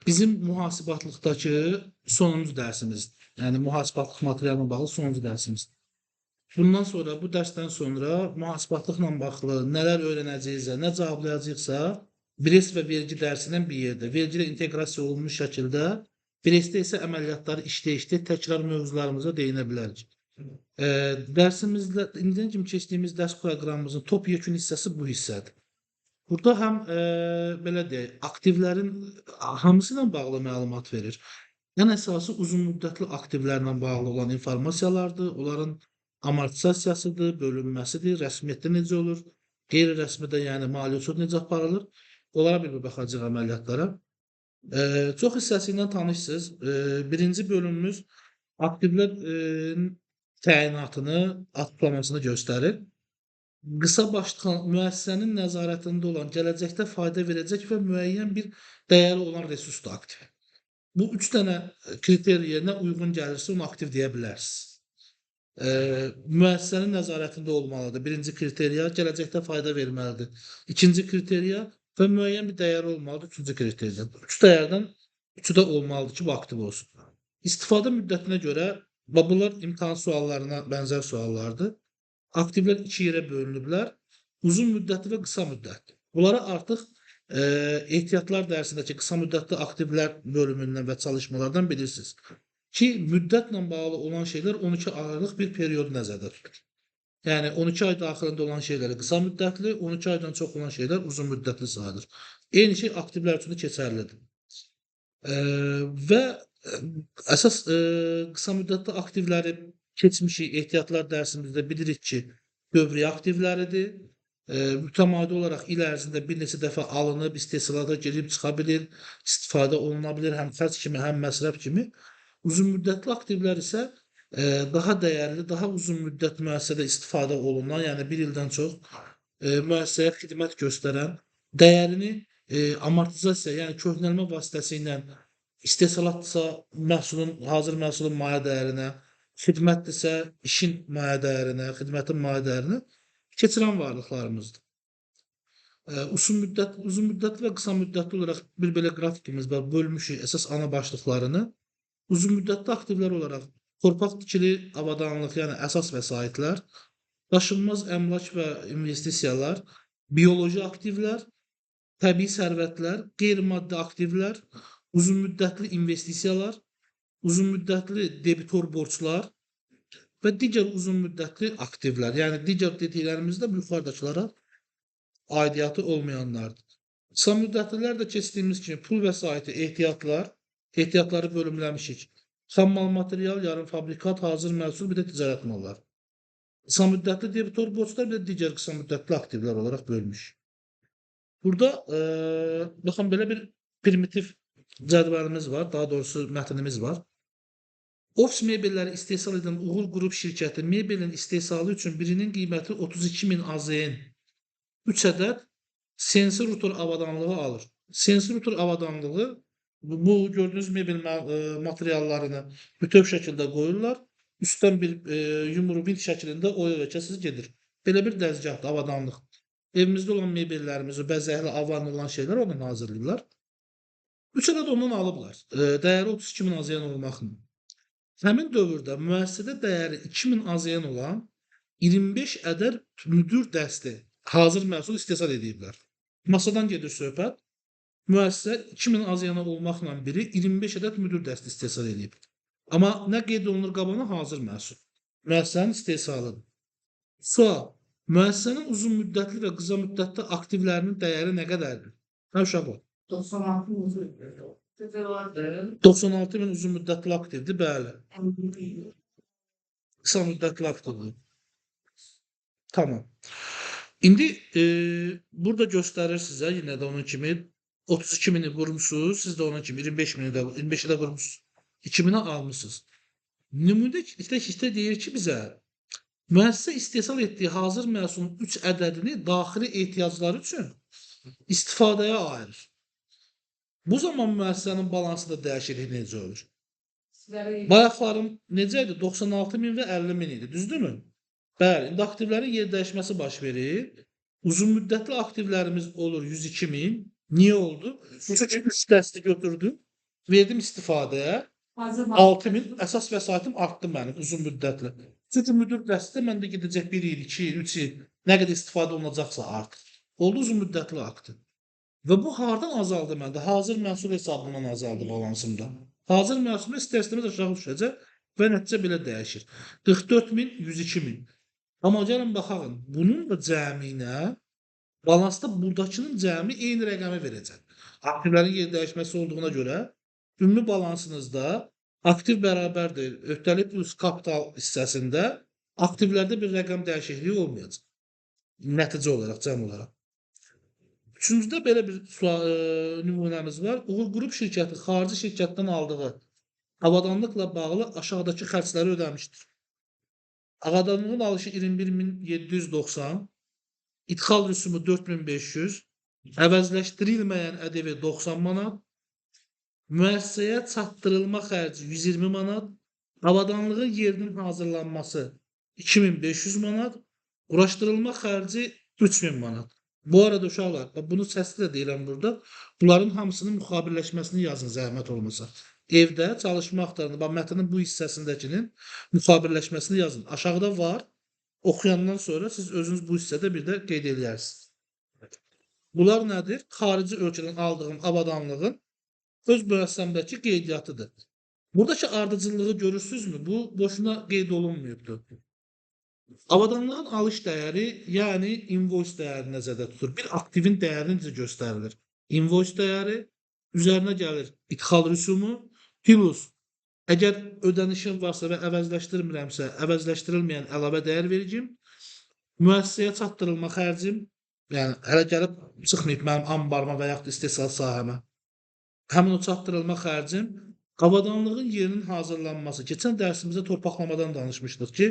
Bizim mühasibatlıqdakı sonuncu dərsimiz. Yəni mühasibatlıq materialına bağlı sonuncu dərsimiz. Bundan sonra bu dərsdən sonra mühasibatlıqla bağlı nələr öyrənəcəyiksə, nə cavablayacağıqsa, Brest və vergi dərsindən bir yerdə, vergi ilə inteqrasiya olunmuş şəkildə, Brestdə isə əməliyyatları işləyişdə təkrar mövzularımıza değinə bilərik. Dərsimizdə indiyə kimi keçdiyimiz dərs proqramımızın top yekun hissəsi bu hissədir. Burada həm belə deyək, aktivlərin hamısı ilə bağlı məlumat verir. Ən əsası uzunmüddətli aktivlərlə bağlı olan informasiyalardır. Onların amortisasiyasıdır, bölünməsidir, rəsmiyyətdə necə olur, qeyri-rəsmidə, yəni maliyyə uçot necə aparılır. Onlara bir baxacağıq əməliyyatlara. Çox hissəsi ilə tanışsınız. Birinci bölümümüz aktivlərin təyinatını, açıqlamasını göstərir. Qısa başlıqla müəssisənin nəzarətində olan, gələcəkdə fayda verəcək və müəyyən bir dəyəri olan resursdur aktiv. Bu 3 dənə kriteriya nə uyğun gəlirsə onu aktiv deyə bilərsiniz. Müəssisənin nəzarətində olmalıdır. Birinci kriteriya gələcəkdə fayda verməlidir. İkinci kriteriya və müəyyən bir dəyəri olmalıdır. Üçüncü kriteriya. Bu 3 dəyərdən 3-ü də olmalıdır ki, bu aktiv olsun. İstifadə müddətinə görə bunlar imtahan suallarına bənzər suallardır. Aktivlər 2 yerə bölünüblər. Uzun müddətli və qısa müddətli. Bunlara artıq ehtiyatlar dərsindəki qısa müddətli aktivlər bölümündən və çalışmalardan bilirsiniz ki, müddətlə bağlı olan şeylər 12 aylıq bir periyod nəzərdə tutulur. Yəni 12 ay daxilində olan şeylər qısa müddətli, 12 aydan çox olan şeylər uzun müddətli sayılır. Eyni şey aktivlər üçün də keçərlidir. Və əsas qısa müddətli aktivləri keçmişik ehtiyatlar dərsimizdə bilirik ki, dövriyyə aktivləridir. Mütəmadi olaraq il ərzində bir neçə dəfə alınıb, istehsalata girib çıxa bilir, istifadə oluna bilir, həm xərc kimi, həm məsrəf kimi. Uzun müddətli aktivlər isə daha dəyərli, daha uzun müddət müəssisədə istifadə olunan, yəni bir ildən çox müəssisəyə xidmət göstərən, dəyərini amortizasiya, yəni köhnəlmə vasitəsilə istehsalatdırsa məhsulun, hazır məhsulun maya dəyərinə, xidmətdirsə işin maya dəyərinə, xidmətin maya dəyərinə keçirən varlıqlarımızdır. Uzun müddətli və qısa müddətli olaraq bir belə qrafikimiz var, bölmüşük əsas ana başlıqlarını. Uzun müddətli aktivlər olaraq torpaq tikili avadanlıq, yəni əsas vəsaitlər, daşınmaz əmlak və investisiyalar, bioloji aktivlər, təbii sərvətlər, qeyri-maddi aktivlər, uzun müddətli investisiyalar, uzun müddətli debitor borclar və digər uzun müddətli aktivlər. Yəni digər dediklərimiz də yuxarıdakılara aidiyyatı olmayanlardır. Qısa müddətlilər də keçdiyimiz kimi pul vəsaiti, ehtiyatları bölümləmişik. Xam mal material, yarım fabrikat, hazır məhsul, bir də ticarət malları. Qısa müddətli debitor borclar, bir də digər qısa müddətli aktivlər olaraq bölmüşük. Burada baxın belə bir primitiv cədvəlimiz var, daha doğrusu mətnimiz var. Ofis mebelləri istehsal edən Uğur Qrup şirkəti mebelin istehsalı üçün birinin qiyməti 32.000 AZN 3 ədəd sensor rotor avadanlığı alır. Sensor rotor avadanlığı bu gördüyünüz mebel materiallarını bütöv şəkildə qoyurlar. Üstdən bir yumru vint şəklində oya kəsiz gedir. Belə bir dəzgahdır, avadanlıq. Evimizdə olan mebellərimizi, bəzəkli, avarlı olan şeylər ondan hazırlayırlar. 3 ədəd ondan alıblar. Dəyəri 32.000 AZN olmaqla. Həmin dövrdə müəssisədə dəyəri 2000 AZN olan 25 ədəd müdür dəsti hazır məhsul istehsal ediblər. Masadan gedir söhbət. Müəssisə 2000 AZN olmaqla biri 25 ədəd müdür dəsti istehsal edib. Amma nə qeyd olunur qabağına hazır məhsul. Müəssisənin istehsalıdır. Sual: müəssisənin uzun müddətli və qısa müddətli aktivlərinin dəyəri nə qədərdir? Hə uşaqlar? 96.000 uzun müddətli aktivdir, bəli. Qısa müddətli aktivdir. Tamam. İndi burada göstərir sizə yenə də onun kimi 32.000-i vurmuşsunuz, siz də onun kimi 25.000-i də vurmuşsunuz. 2.000-i almışsınız. Nümunə işdə deyir ki, bizə müəssisə istehsal etdiyi hazır məhsulun 3 ədədini daxili ehtiyacları üçün istifadəyə ayırır. Bu zaman müəssisənin balansı da dəyişiklik necə olur? Bayaqlarım necə idi? 96.000 və 50.000 idi, düzdürmü? Bəli, indi aktivlərin yer dəyişməsi baş verir. Uzun müddətli aktivlərimiz olur 102.000, Niye oldu? Çünkü 3 dəsti götürdüm, verdim istifadəyə. Hazır 6.000 əsas vəsaitim artdı mənim uzun müddətli. Çünki müdir dəstə məndə gedəcək 1 il, 2 il, 3 il nə qədər istifadə olunacaqsa artıq. Oldu uzun müddətli artdı. Və bu hardan azaldı məndə? Hazır məhsul hesabından azaldı balansımda. Hazır məhsul istər-istəməz aşağı düşəcək və nəticə belə dəyişir. 44.000, 102.000. Amma gəlin baxaq, bunun da cəminə balansda burdakının cəmi eyni rəqəmi verəcək. Aktivlərin yer dəyişməsi olduğuna görə ümumi balansınızda aktiv bərabərdir. Öhdəlik plus kapital hissəsində aktivlərdə bir rəqəm dəyişikliyi olmayacaq. Nəticə olaraq, cəm olaraq. Üçüncüdə belə bir nümunəmiz var. Uğur Qrup şirkəti xarici şirkətdən aldığı avadanlıqla bağlı aşağıdakı xərcləri ödəmişdir. Avadanlığın alışı 21.790, idxal rüsumu 4.500, əvəzləşdirilməyən ƏDV 90 manat, müəssisəyə çatdırılma xərci 120 manat, avadanlığın yerinin hazırlanması 2500 manat, quraşdırılma xərci 3000 manat. Bu arada uşaqlar, bunu səsli də deyirəm burada, bunların hamısının müxabirləşməsini yazın zəhmət olmasa. Evdə çalışma axtarın, mətnin bu hissəsindəkinin müxabirləşməsini yazın. Aşağıda var, oxuyandan sonra siz özünüz bu hissədə bir də qeyd edərsiniz. Bunlar nədir? Xarici ölkədən aldığım avadanlığın öz müəssisəmdəki qeydiyyatıdır. Buradakı ardıcıllığı görürsünüzmü? Bu boşuna qeyd olunmuyubdur. Avadanlığın alış dəyəri, yəni invoice dəyəri nəzərdə tutulur. Bir aktivin dəyəri necə göstərilir? Invoice dəyəri, üzərinə gəlir idxal rüsumu, plus əgər ödənişim varsa və əvəzləşdirmirəmsə, əvəzləşdirilməyən əlavə dəyər vericim, müəssisəyə çatdırılma xərcim, yəni hələ gəlib çıxmayıb mənim anbarıma və yaxud istehsal sahəmə. Həmin o çatdırılma xərcim, avadanlığın yerinin hazırlanması. Keçən dərsimizdə torpaqlamadan danışmışdıq ki,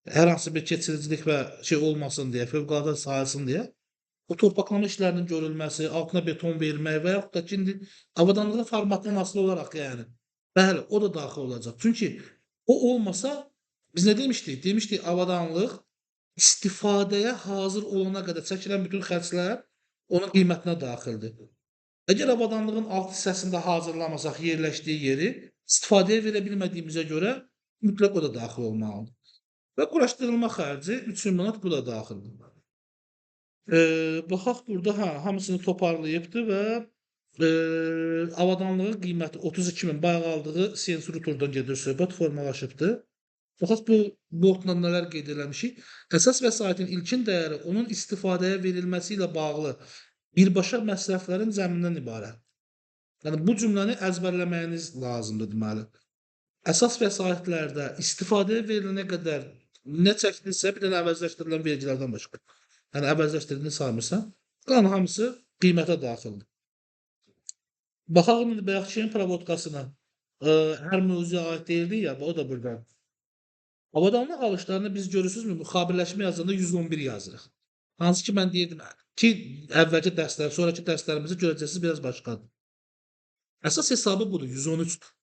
hər hansı bir keçiricilik və olmasın deyə, fövqəladə sayılsın deyə, o torpaqlama işlərinin görülməsi, altına beton vermək və yaxud da ki, indi avadanlığın formatından asılı olaraq yəni. Bəli, o da daxil olacaq. Çünki o olmasa, biz nə demişdik? Demişdik, avadanlıq istifadəyə hazır olana qədər çəkilən bütün xərclər onun qiymətinə daxildir. Əgər avadanlığın alt hissəsində hazırlamasaq yerləşdiyi yeri, istifadəyə verə bilmədiyimizə görə mütləq o da daxil olmalıdır. Və quraşdırılma xərci 3000 manat bu da daxildir. Baxaq burada, hamısını toparlayıbdır və avadanlığın qiyməti 32.000 bayaq aldığı sensurdan gedir söhbət, formalaşıbdır. Baxaq bu blokla nələr qeyd eləmişik? Əsas vəsaitin ilkin dəyəri onun istifadəyə verilməsi ilə bağlı birbaşa məsrəflərin cəmindən ibarət. Yəni bu cümləni əzbərləməyiniz lazımdır deməli. Əsas vəsaitlərdə istifadəyə verilənə qədər nə çəkilirsə, bir dənə əvəzləşdirilən vergilərdən başqa. Yəni əvəzləşdirilini saymırsan, qalan hamısı qiymətə daxildir. Baxaq indi bayaq şeyin provodkasına. Hər mövzuya aid deyildi ya, o da burada. Avadanlıq alışlarını biz görürsünüzmü? Müxabirləşmə yazanda 111 yazırıq. Hansı ki mən deyirdim ki, əvvəlki dərslər, sonraki dərslərimizi görəcəksiniz biraz başqadır. Əsas hesabı budur, 113-dür.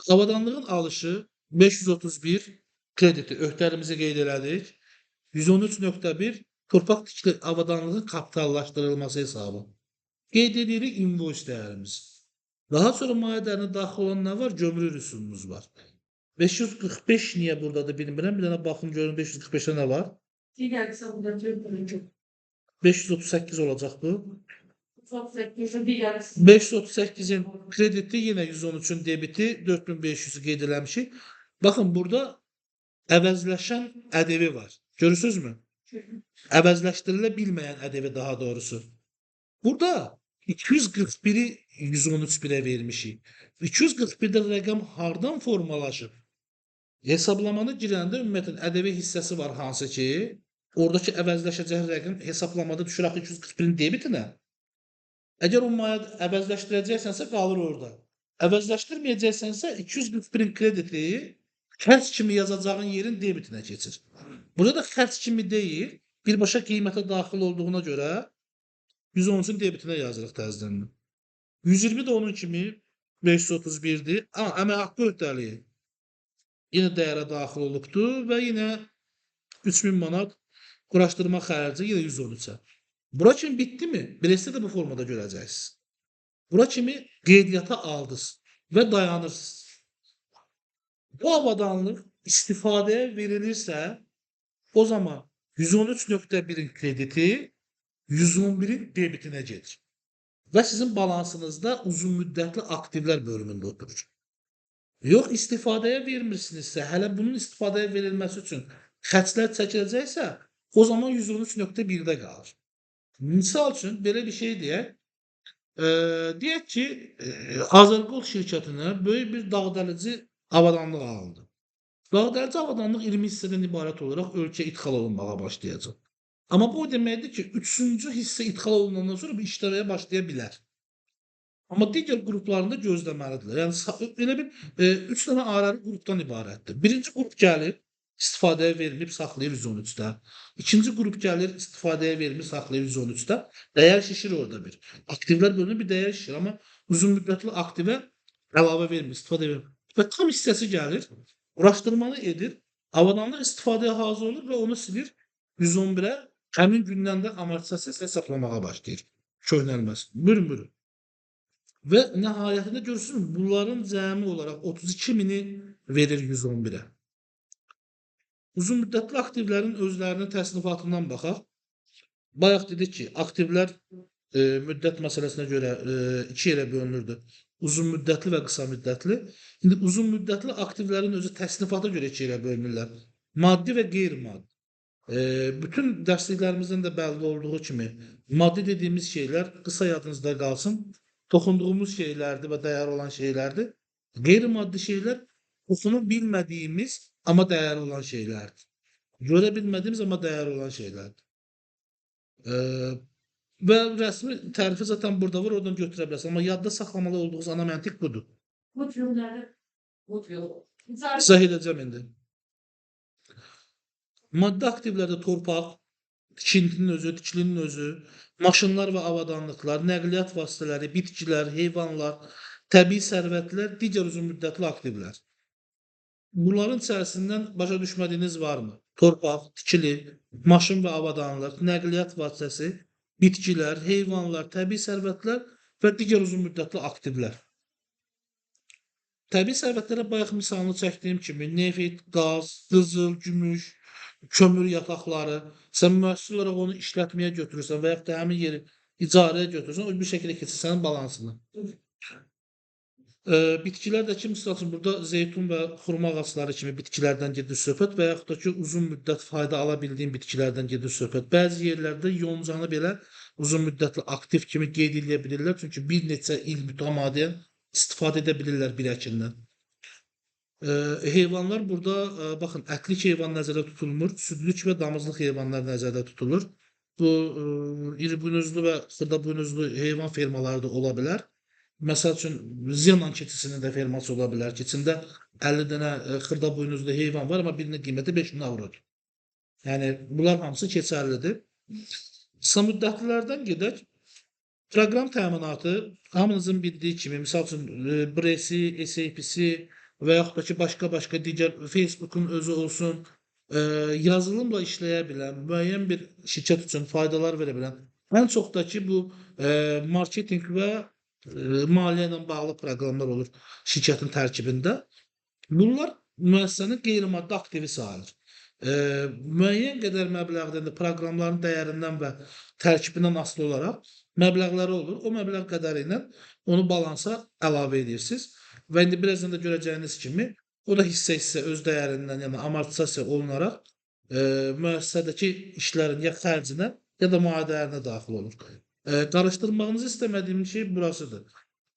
Avadanlığın alışı 531 krediti öhdəliyimizi qeyd elədik. 113.1 torpaq tikili avadanlığın kapitallaşdırılması hesabı. Qeyd edirik invoice dəyərimiz. Daha sonra mahiyyələrinə daxil olan nə var? Gömrü rüsumumuz var. 545 niyə buradadır bilmirəm. Bir dənə baxın görün 545-də nə var? Digər hesabında 538 olacaq bu. 538 538-in krediti yenə 113-ün debiti 4500-ü qeyd eləmişik. Baxın burada əvəzləşən ƏDV var. Görürsünüzmü? Əvəzləşdirilə bilməyən ƏDV daha doğrusu. Burada 241-i 113-1-ə vermişik. 241-də rəqəm hardan formalaşıb? Hesablamanı girəndə ümumiyyətlə ƏDV hissəsi var hansı ki, oradakı əvəzləşəcək rəqəm hesablamada düşür axı 241-in debitinə. Əgər o əvəzləşdirəcəksənsə qalır orada. Əvəzləşdirməyəcəksənsə 241-in krediti xərc kimi yazacağın yerin debitinə keçir. Burada da xərc kimi deyil, birbaşa qiymətə daxil olduğuna görə 113-ün debitinə yazırıq təzədən. 120 də onun kimi 531-dir. Əmək haqqı öhdəliyi yenə dəyərə daxil olubdur və yenə 3000 manat quraşdırma xərci yenə 113-ə. Bura kimi bitdimi? Bilirsə də bu formada görəcəksiniz. Bura kimi qeydiyyata aldınız və dayanırsınız. Bu avadanlıq istifadəyə verilirsə, o zaman 113.1-in krediti 111-in debitinə gedir və sizin balansınızda uzunmüddətli aktivlər bölümündə oturur. Yox, istifadəyə vermirsinizsə, hələ bunun istifadəyə verilməsi üçün xərclər çəkiləcəksə, o zaman 113.1-də qalır. Misal üçün belə bir şey deyək. Deyək ki, Azərgold şirkətinə böyük bir dağdəlici avadanlıq alındı. Dağdəlici avadanlıq 20 hissədən ibarət olaraq ölkəyə idxal olunmağa başlayacaq. Amma bu o deməkdir ki, 3-cü hissə idxal olunandan sonra bu işləməyə başlaya bilər. Amma digər qruplarında gözləməlidirlər. Yəni belə bir 3 dənə ayrı qrupdan ibarətdir. Birinci qrup gəlir, istifadəyə verilib saxlayır 113-də. İkinci qrup gəlir, istifadəyə verilib saxlayır 113-də. Dəyər şişir orada bir. Aktivlər bölünür, bir dəyər şişir. Amma uzunmüddətli aktivə əlavə vermir, istifadə vermir. Və tam hissəsi gəlir, araşdırmanı edir, avadanlıq istifadəyə hazır olur və onu silir 111-ə. Həmin gündən də amortisasiya hesablamağa başlayır. Köhnəlməsi. Buyurun. Və nəhayətində görürsünüz, bunların cəmi olaraq 32.000-i verir 111-ə. Uzunmüddətli aktivlərin özlərinin təsnifatından baxaq. Bayaq dedik ki, aktivlər müddət məsələsinə görə 2 yerə bölünürdü. Uzunmüddətli və qısa müddətli. İndi uzunmüddətli aktivlərin özü təsnifata görə 2 yerə bölünürlər. Maddi və qeyri-maddi. Bütün dərsliklərimizdən də bəlli olduğu kimi, maddi dediyimiz şeylər qısa yadınızda qalsın. Toxunduğumuz şeylərdir və dəyərli olan şeylərdir. Qeyri-maddi şeylər toxunu bilmədiyimiz, amma dəyərli olan şeylərdir. Görə bilmədiyimiz, amma dəyərli olan şeylərdir. Və rəsmi tərifi zaten burada var, oradan götürə bilərsiniz. Amma yadda saxlamalı olduğunuz ana məntiq budur. Bu cümlədə İzah edəcəm indi. Maddi aktivlərdə torpaq, tikintinin özü, tikilinin özü, maşınlar və avadanlıqlar, nəqliyyat vasitələri, bitkilər, heyvanlar, təbii sərvətlər, digər uzunmüddətli aktivlər. Bunların içərisindən başa düşmədiyiniz varmı? Torpaq, tikili, maşın və avadanlıq, nəqliyyat vasitəsi, bitkilər, heyvanlar, təbii sərvətlər və digər uzunmüddətli aktivlər. Təbii sərvətlərə bayaq misalını çəkdiyim kimi neft, qaz, qızıl, gümüş, kömür yataqları, sən müəssisə olaraq onu işlətməyə götürürsən və yaxud da həmin yeri icarəyə götürürsən, o bir şəkildə keçir sənin balansına. Bitkilər də ki, misal üçün burada zeytun və xurma ağacları kimi bitkilərdən gedir söhbət və yaxud da ki, uzun müddət fayda ala bildiyin bitkilərdən gedir söhbət. Bəzi yerlərdə yoncanı belə uzun müddətli aktiv kimi qeyd edə bilirlər, çünki bir neçə il mütəmadiən istifadə edə bilirlər bir əkindən. Heyvanlar burada, baxın, ətlik heyvan nəzərdə tutulmur, südlük və damızlıq heyvanlar nəzərdə tutulur. Bu, iri buynuzlu və xırda buynuzlu heyvan fermaları da ola bilər. Məsəl üçün, Zenon keçisinin də ferması ola bilər ki, içində 50 dənə xırda buynuzlu heyvan var, amma birinin qiyməti 5000 avrodur. Yəni, bunlar hamısı keçərlidir. Qısa müddətlilərdən gedək. Proqram təminatı, hamınızın bildiyi kimi, misal üçün, BRES'i, SAP-si və yaxud da ki, başqa digər Facebook'un özü olsun, yazılımla işləyə bilən, müəyyən bir şirkət üçün faydalar verə bilən, ən çox da ki, bu marketinq və maliyyə ilə bağlı proqramlar olur şirkətin tərkibində. Bunlar müəssisənin qeyri-maddi aktivi sayılır. Müəyyən qədər məbləğdə proqramların dəyərindən və tərkibindən asılı olaraq məbləğləri olur. O məbləğ qədəri ilə onu balansa əlavə edirsiniz. Və indi birazdan da görəcəyiniz kimi, o da hissə-hissə öz dəyərindən, yəni amortisasiya olunaraq müəssisədəki işlərin ya xərcinə, ya da maədələrinə daxil olur. Qarışdırmağınızı istəmədiyim şey burasıdır.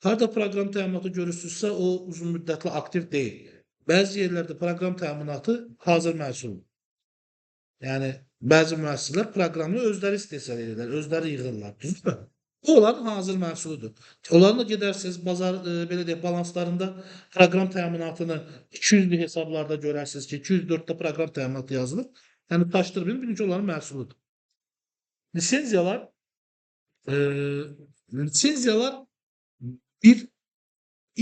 Harada proqram təminatı görürsünüzsə, o uzunmüddətli aktiv deyil. Bəzi yerlərdə proqram təminatı hazır məhsuldur. Yəni, bəzi müəssisələr proqramı özləri istehsal edirlər, özləri yığırlar, düzdür? Bu onların hazır məhsuludur. Onların da gedərsiniz, bazar, belə deyək, balanslarında proqram təminatını 200'lü hesablarda görərsiniz ki, 204'də proqram təminatı yazılır. Yəni, taşdır bilin ki, onların məhsuludur. Lisenziyalar bir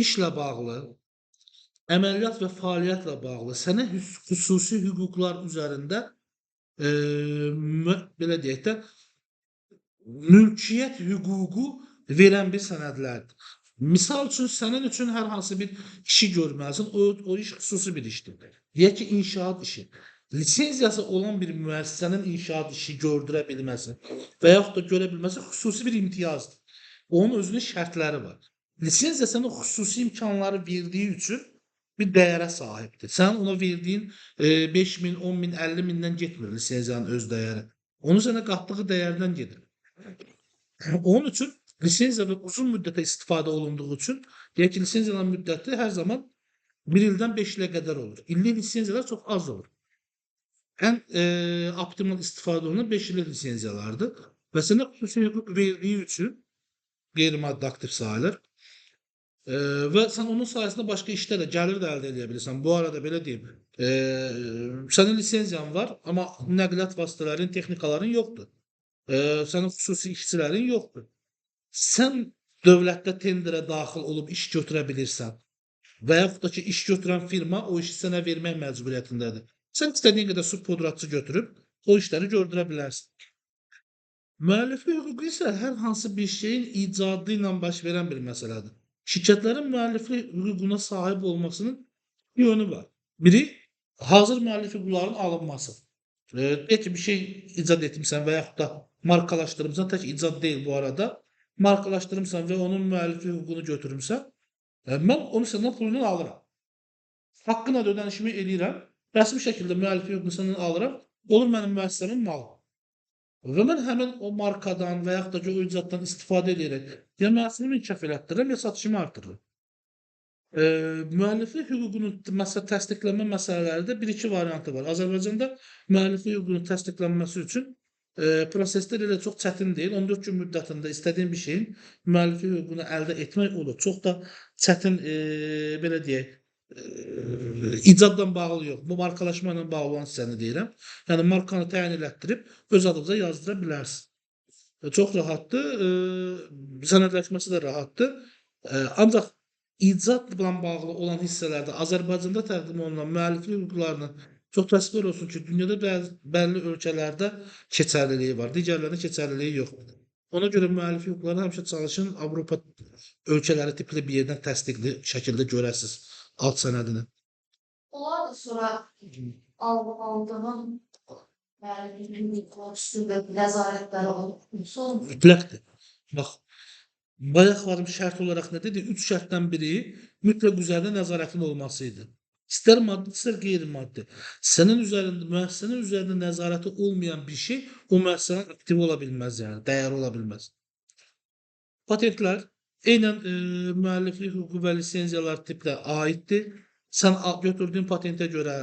işlə bağlı, əməliyyat və fəaliyyətlə bağlı sənə xüsusi hüquqlar üzərində belə deyək də, mülkiyyət hüququ verən bir sənədlərdir. Misal üçün, sənin üçün hər hansı bir işi görməlisən, o iş xüsusi bir işdir. Deyək ki, inşaat işi. Lisenziyası olan bir müəssisənin inşaat işi gördürə bilməsi və yaxud da görə bilməsi xüsusi bir imtiyazdır. Onun özünün şərtləri var. Lisenziya sənə xüsusi imkanları verdiyi üçün bir dəyərə sahibdir. Sən ona verdiyin 5.000, 10.000, 50.000-dən getmir lisenziyanın öz dəyəri. Onun sənə qatdığı dəyərdən gedir. Onun üçün lisenziyadan uzun müddətə istifadə olunduğu üçün deyək ki, lisenziyanın müddəti hər zaman 1 ildən 5 ilə qədər olur. İllik lisenziyalar çox az olur. Ən optimal istifadə olunan 5 illik lisenziyalardır və sənə xüsusi hüquq verdiyi üçün qeyri-maddi aktiv sayılır. Və sən onun sayəsində başqa işdə də gəlir də əldə edə bilirsən. Bu arada belə deyim, sənin lisenziyan var, amma nəqliyyat vasitələrin, texnikaların yoxdur. Sənin xüsusi işçilərin yoxdur. Sən dövlətdə tenderə daxil olub iş götürə bilirsən və yaxud da ki, iş götürən firma o işi sənə vermək məcburiyyətindədir. Sən istədiyin qədər subkontratçı götürüb o işləri gördürə bilərsən. Müəlliflik hüququ isə hər hansı bir şeyin icadı ilə baş verən bir məsələdir. Şirkətlərin müəlliflik hüququna sahib olmasının bir yönü var. Biri, hazır müəllif hüquqlarının alınması. Deyək ki, bir şey icad etmirsən və yaxud da markalaşdırmısan, tək icad deyil bu arada. Markalaşdırmısan və onun müəlliflik hüququnu götürmüsən, mən onu səndən pulunu alıram. Haqqına da ödənişimi eləyirəm, rəsmi şəkildə müəlliflik hüququnu səndən alıram, olur mənim müəssisəmin malı. Və mən həmin o markadan və yaxud da ki, o icaddan istifadə edərək ya məhsulumu inkişaf elətdirirəm, ya satışımı artırırım. Müəlliflik hüququnun təsdiqlənmə məsələlərində 1-2 variantı var. Azərbaycanda müəlliflik hüququnun təsdiqlənməsi üçün proseslər elə çox çətin deyil. 14 gün müddətində istədiyin bir şeyin müəlliflik hüququnu əldə etmək olur. Çox da çətin, belə deyək, icadla bağlı yox. Bu markalaşma ilə bağlı olan hissəni deyirəm. Yəni markanı təyin elətdirib öz adınıza yazdıra bilərsən. Çox rahatdır, sənədləşməsi də rahatdır. Ancaq icadla bağlı olan hissələrdə Azərbaycanda təqdim olunan müəlliflik hüquqlarının çox təəssüflər olsun ki, dünyada bəlli ölkələrdə keçərliliyi var, digərlərində keçərliliyi yoxdur. Ona görə müəlliflik hüquqlarını həmişə çalışın Avropa ölkələri tipli bir yerdən təsdiqli şəkildə görəsiniz alt sənədini. Onlar da sonra aldığın üstündə nəzarətləri olsun. Mütləqdir. Bax, bayaq varım şərt olaraq nə dedi? 3 şərtdən biri mütləq üzərində nəzarətin olması idi. İstər maddi, istər qeyri-maddi. Sənin üzərində, müəssisənin üzərində nəzarəti olmayan bir şey o müəssisənin aktivi ola bilməz, yəni dəyəri ola bilməz. Patentlər eynən müəlliflik hüququ və lisenziyalar tiplə aiddir. Sən götürdüyün patentə görə,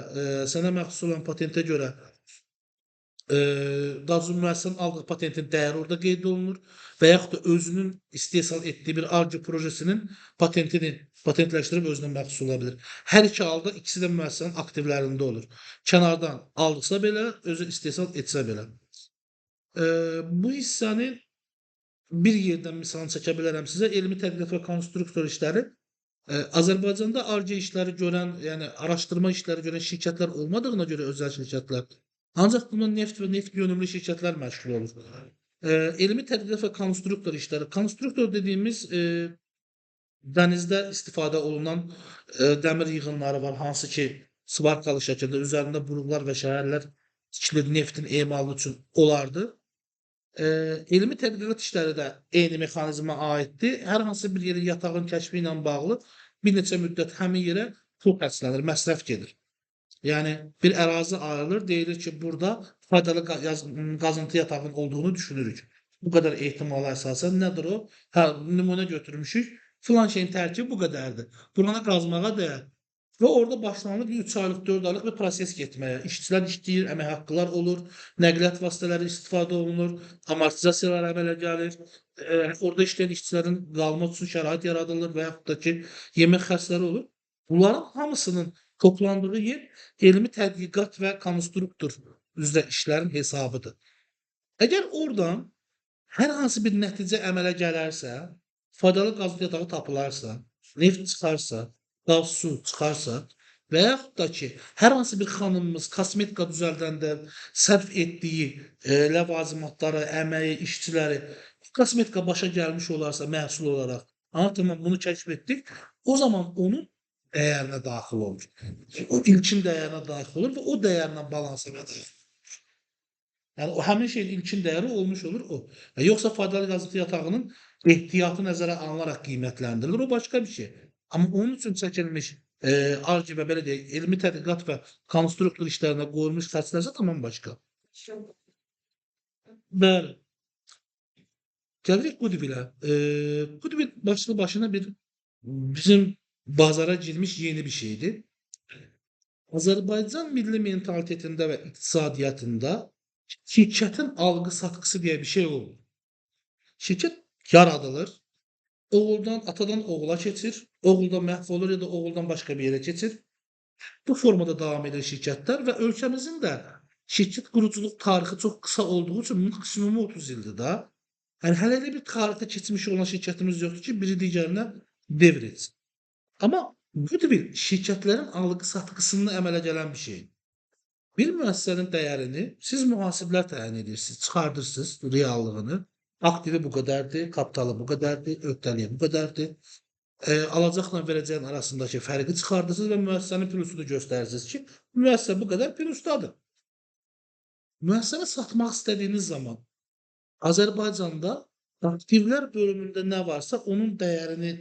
sənə məxsus olan patentə görə daha doğrusu müəssisənin aldığı patentin dəyəri orada qeyd olunur və yaxud da özünün istehsal etdiyi bir arge projesinin patentini patentləşdirib özünə məxsus ola bilir. Hər iki halda ikisi də müəssisənin aktivlərində olur. Kənardan aldıqsa belə, özü istehsal etsə belə. Bu hissənin bir yerdən misalını çəkə bilərəm sizə. Elmi tədqiqat və konstruktor işləri Azərbaycanda arge işləri görən, yəni araşdırma işləri görən şirkətlər olmadığına görə özəl şirkətlər, ancaq buna neft və neft yönümlü şirkətlər məşğul olur. Elmi tədqiqat və konstruktor işləri. Konstruktor dediyimiz dənizdə istifadə olunan dəmir yığınları var, hansı ki, svarkalı şəkildə üzərində buruqlar və şəhərlər tikilir neftin emalı üçün olardı. Elmi tədqiqat işləri də eyni mexanizmə aiddir. Hər hansı bir yerin yatağın kəşfi ilə bağlı bir neçə müddət həmin yerə pul xərclənir, məsrəf gedir. Yəni bir ərazi ayrılır, deyilir ki, burada faydalı qazıntı yatağının olduğunu düşünürük. Bu qədər ehtimala əsasən nədir o? Nümunə götürmüşük, filan şeyin tərkibi bu qədərdir. Buranı qazmağa dəyər. Və orada başlanılır 3 aylıq, 4 aylıq bir proses getməyə. İşçilər işləyir, əmək haqqılar olur, nəqliyyat vasitələri istifadə olunur, amortizasiyalar əmələ gəlir. Orada işləyən işçilərin qalmaq üçün şərait yaradılır və yaxud da ki, yemək xərcləri olur. Bunların hamısının toplandığı yer elmi tədqiqat və konstruktor üzrə işlərin hesabıdır. Əgər oradan hər hansı bir nəticə əmələ gələrsə, faydalı qazıntı yatağı tapılarsa, neft çıxarsa, qaz, su çıxarsa, və yaxud da ki, hər hansı bir xanımımız kosmetika düzəldəndə sərf etdiyi, ləvazimatları, əməyi, işçiləri kosmetika başa gəlmiş olarsa məhsul olaraq, tamam bunu kəşf etdik, o zaman onun dəyərinə daxil olur. O ilkin dəyərinə daxil olur və o dəyərlə balansına daxil. Yəni o həmin şeyin ilkin dəyəri olmuş olur o. Yoxsa faydalı qazıntı yatağının ehtiyatı nəzərə alınaraq qiymətləndirilir, o başqa bir şey. Amma onun üçün çəkilmiş, arq və belə deyək, elmi tədqiqat və konstruktor işlərinə qoyulmuş xərclər isə tamam başqa. Bəli. Gəlirik Goodwill-ə. Goodwill başlı başına bizim bazara girmiş yeni bir şeydir. Azərbaycan milli mentalitetində və iqtisadiyyatında şirkətin alqı-satqısı deyə bir şey olmur. Şirkət yaradılır, oğuldan, atadan oğula keçir, oğuldan məhv olur ya da oğuldan başqa bir yerə keçir. Bu formada davam edir şirkətlər və ölkəmizin də şirkət quruculuq tarixi çox qısa olduğu üçün maksimumu 30 ildir də. Yəni hələ elə bir tarixdə keçmiş olan şirkətimiz yoxdur ki, biri digərinə devr etsin. Amma Goodwill şirkətlərin alqı-satqısında əmələ gələn bir şeydir. Bir müəssisənin dəyərini siz mühasiblər təyin edirsiniz, çıxardırsınız reallığını. Aktivi bu qədərdir, kapitalı bu qədərdir, öhdəliyi bu qədərdir. Alacaqla verəcəyin arasındakı fərqi çıxardırsınız və müəssisənin plusunu göstərirsiniz ki, müəssisə bu qədər plusdadır. Müəssisəni satmaq istədiyiniz zaman Azərbaycanda aktivlər bölümündə nə varsa onun dəyərini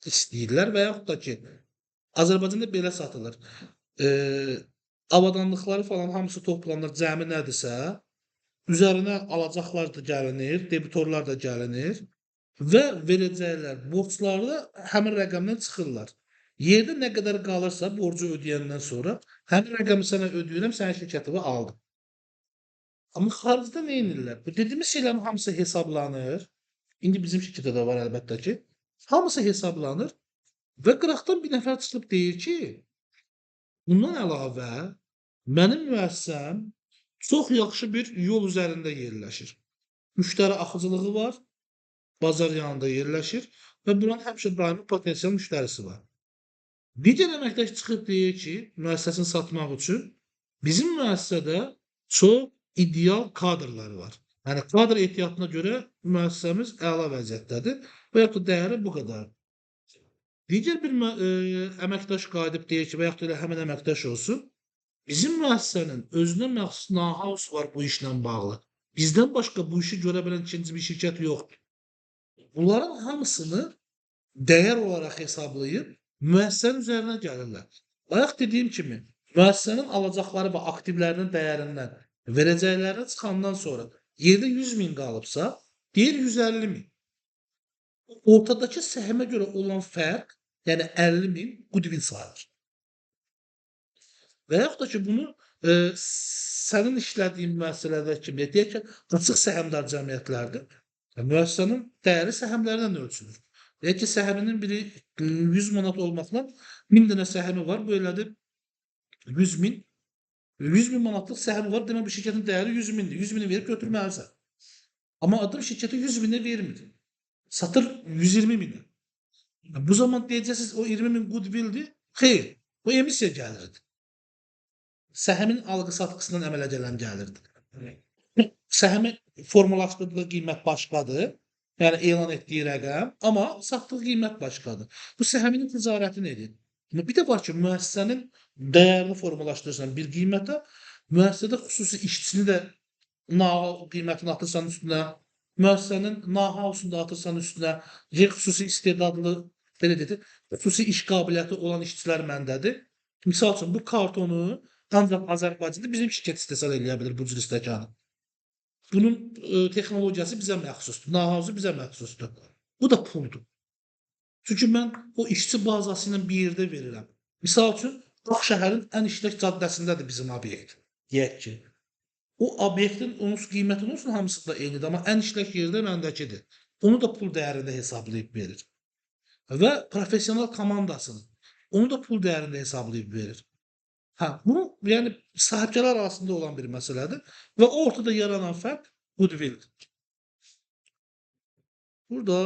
istəyirlər və yaxud da ki, Azərbaycanda belə satılır. Avadanlıqları falan hamısı toplanır, cəmi nədirsə, üzərinə alacaqlar da gəlinir, debitorlar da gəlinir və verəcəklər borcları da həmin rəqəmdən çıxırlar. Yerdə nə qədər qalırsa borcu ödəyəndən sonra həmin rəqəmi sənə ödəyirəm, sənin şirkətini aldım. Amma xaricdə nə edirlər? Bu dediyimiz şeylərin hamısı hesablanır. İndi bizim şirkətdə də var əlbəttə ki. Hamısı hesablanır və qıraqdan bir nəfər çıxıb deyir ki, bundan əlavə mənim müəssisəm çox yaxşı bir yol üzərində yerləşir. Müştəri axıcılığı var, bazar yanında yerləşir və buranın həmişə daimi potensial müştərisi var. Digər əməkdaş çıxıb deyir ki, müəssisəsini satmaq üçün bizim müəssisədə çox ideal kadrları var. Yəni kadr ehtiyatına görə müəssisəmiz əla vəziyyətdədir və yaxud da dəyəri bu qədərdir. Digər bir əməkdaş qayıdıb deyir ki, və yaxud da elə həmin əməkdaş olsun, bizim müəssisənin özünə məxsus know-how var bu işlə bağlı. Bizdən başqa bu işi görə bilən ikinci bir şirkət yoxdur. Bunların hamısını dəyər olaraq hesablayıb müəssisənin üzərinə gəlirlər. Bayaq dediyim kimi, müəssisənin alacaqları və aktivlərinin dəyərindən verəcəkləri çıxandan sonra yerdə 100.000 qalıbsa, deyir 150.000. Ortadakı səhmə görə olan fərq, yəni 50.000 Goodwill sayılır. Və yaxud da ki, bunu sənin işlədiyin müəssisələrdə kimi deyək ki, açıq səhmdar cəmiyyətlərdir. Müəssisənin dəyəri səhmlərdən ölçülür. Deyək ki, səhminin biri 100 manat olmaqla 1000 dənə səhmi var, bu elədir 100.000. 100.000 manatlıq səhmi var, demək bu şirkətin dəyəri 100.000-dir. 100.000-i verib götürməlisən. Amma adam şirkəti 100.000-ə vermir. Satır 120.000-ə. Bu zaman deyəcəksiniz, o 20.000 Goodwill-dir. Xeyr, bu emisiya gəlirdir. Səhmin alqı-satqısından əmələ gələn gəlirdir. Səhmi formalaşdırdığı qiymət başqadır, yəni elan etdiyi rəqəm, amma satdığı qiymət başqadır. Bu səhminin ticarətini edir. Bir də var ki, müəssisənin dəyərini formalaşdırırsan bir qiymətə, müəssisədə xüsusi işçini də qiymətini atırsan üstünə, müəssisənin know-how-sunu da atırsan üstünə, xüsusi istedadlı, belə dedik, xüsusi iş qabiliyyəti olan işçilər məndədir. Misal üçün, bu kartonu ancaq Azərbaycanda bizim şirkət istehsal eləyə bilir bu cür stəkanı. Bunun texnologiyası bizə məxsusdur, know-how-su bizə məxsusdur. Bu da puldur. Çünki mən o işçi bazası ilə bir yerdə verirəm. Misal üçün, Qax şəhərin ən işlək caddəsindədir bizim obyekt. Deyək ki, o obyektin onun qiymətinin olsun hamısı da eynidir, amma ən işlək yerdə məndəkidir. Onu da pul dəyərində hesablayıb verir. Və professional komandasını, onu da pul dəyərində hesablayıb verir. Bu, yəni sahibkarlar arasında olan bir məsələdir və ortada yaranan fərq Goodwill-dir. Burada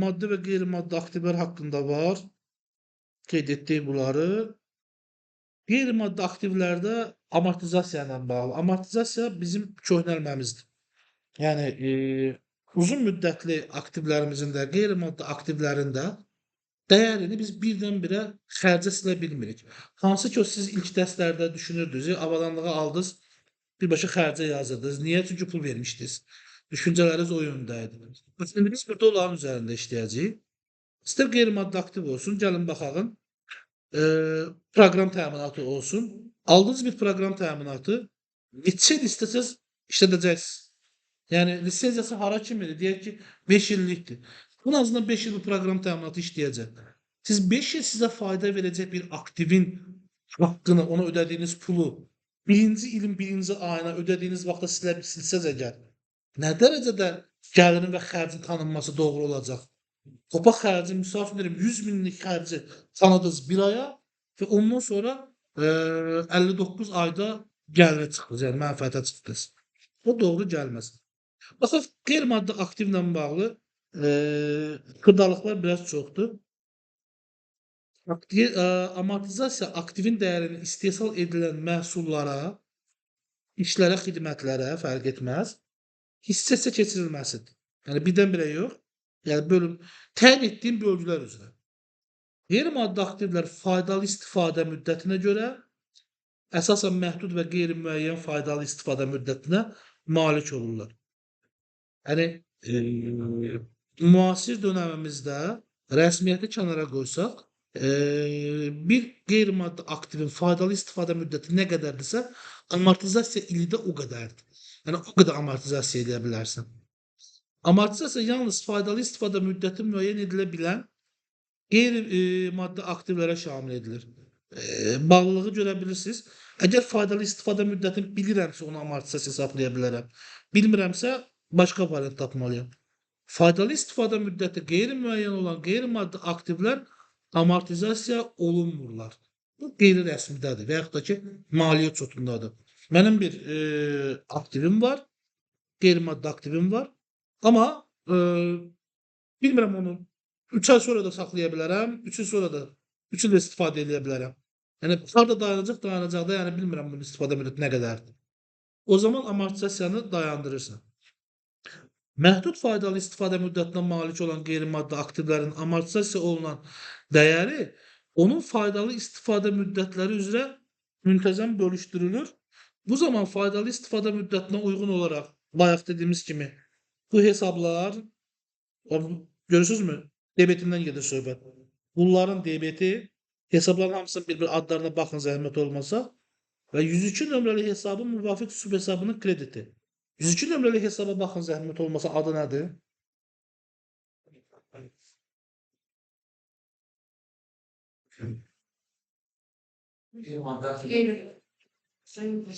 maddi və qeyri-maddi aktivlər haqqında var. Qeyd etdik bunları. Qeyri-maddi aktivlərdə amortizasiya ilə bağlı. Amortizasiya bizim köhnəlməmizdir. Yəni, uzun müddətli aktivlərimizin də, qeyri-maddi aktivlərin də dəyərini biz birdən-birə xərcə silə bilmirik. Hansı ki, o siz ilk dərslərdə düşünürdünüz, avadanlığı aldınız, birbaşa xərcə yazırdınız. Niyə? Çünki pul vermişdiniz. Düşüncələriniz o yöndə idi. Bəs indi biz burada onların üzərində işləyəcəyik. İstər qeyri-maddi aktiv olsun, gəlin baxaq. Proqram təminatı olsun. Aldığınız bir proqram təminatı neçə il istəsəz işlədəcəksiniz. Yəni lisenziyası hara kimidir? Deyək ki, 5 illikdir. Ən azından 5 il bu proqram təminatı işləyəcək. Siz 5 il sizə fayda verəcək bir aktivin haqqını, ona ödədiyiniz pulu 1-ci ilin 1-ci ayına ödədiyiniz vaxtda silsəz əgər, nə dərəcədə gəlirin və xərcin tanınması doğru olacaq? Topa xərci, misal üçün deyirəm, 100 minlik xərci tanıdınız bir aya və ondan sonra 59 ayda gəlirə çıxdınız, yəni mənfəətə çıxdınız. O doğru gəlməz. Baxaq, qeyri-maddi aktivlə bağlı xırdalıqlar biraz çoxdur. Amortizasiya aktivin dəyərini istehsal edilən məhsullara, işlərə, xidmətlərə fərq etməz, hissə-hissə keçirilməsidir. Yəni birdən-birə yox, yəni təyin etdiyim bölgülər üzrə. Qeyri-maddi aktivlər faydalı istifadə müddətinə görə əsasən məhdud və qeyri-müəyyən faydalı istifadə müddətinə malik olurlar. Yəni müasir dönəmimizdə rəsmiyyəti kənara qoysaq, bir qeyri-maddi aktivin faydalı istifadə müddəti nə qədərdirsə, amortizasiya ili də o qədərdir. Yəni o qədər amortizasiya edə bilərsən. Amortizasiya yalnız faydalı istifadə müddəti müəyyən edilə bilən qeyri-maddi aktivlərə şamil edilir. Bağlılığı görə bilirsiniz. Əgər faydalı istifadə müddətini bilirəmsə, onu amortizasiya saxlaya bilərəm. Bilmirəmsə, başqa variant tapmalıyam. Faydalı istifadə müddəti qeyri-müəyyən olan qeyri-maddi aktivlər amortizasiya olunmurlar. Bu qeyri-rəsmidədir və yaxud da ki, maliyyə ücretindadır. Mənim bir aktivim var, qeyri-maddi aktivim var. Amma bilmirəm onu 3 ay sonra da saxlaya bilərəm, 3 il sonra da 3 il istifadə edə bilərəm. Yəni harda dayanacaqda, yəni bilmirəm bunun istifadə müddəti nə qədərdir. O zaman amortizasiyanı dayandırırsan. Məhdud faydalı istifadə müddətinə malik olan qeyri-maddi aktivlərin amortizasiya olunan dəyəri onun faydalı istifadə müddətləri üzrə müntəzəm bölüşdürülür. Bu zaman faydalı istifadə müddətinə uyğun olaraq bayaq dediyimiz kimi bu hesablar görürsünüzmü? Debetindən gedir söhbət. Bunların debeti, hesabların hamısının bir-bir adlarına baxın zəhmət olmasa və 102 nömrəli hesabın müvafiq subhesabının krediti. 102 nömrəli hesaba baxın zəhmət olmasa adı nədir?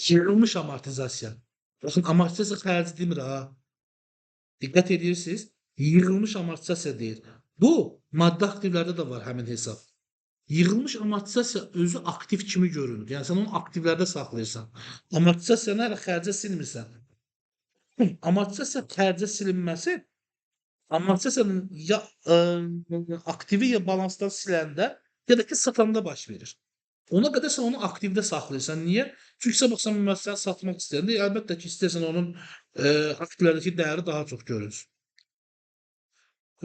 Yığılmış amortizasiya. Baxın, amortizasiya xərci demir ha. Diqqət edirsiniz, yığılmış amortizasiya deyir. Bu, maddi aktivlərdə də var həmin hesab. Yığılmış amortizasiya özü aktiv kimi görünür. Yəni sən onu aktivlərdə saxlayırsan. Amortizasiyanı hələ xərcə silmirsən. Amortizasiya xərcə silinməsi amortizasiyanın ya aktivi ya balansdan siləndə ya da ki satanda baş verir. Ona qədər sən onu aktivdə saxlayırsan. Niyə? Çünki sən baxsan müəssisəni satmaq istəyəndə əlbəttə ki, istəyirsən onun aktivlərdəki dəyəri daha çox görünsün.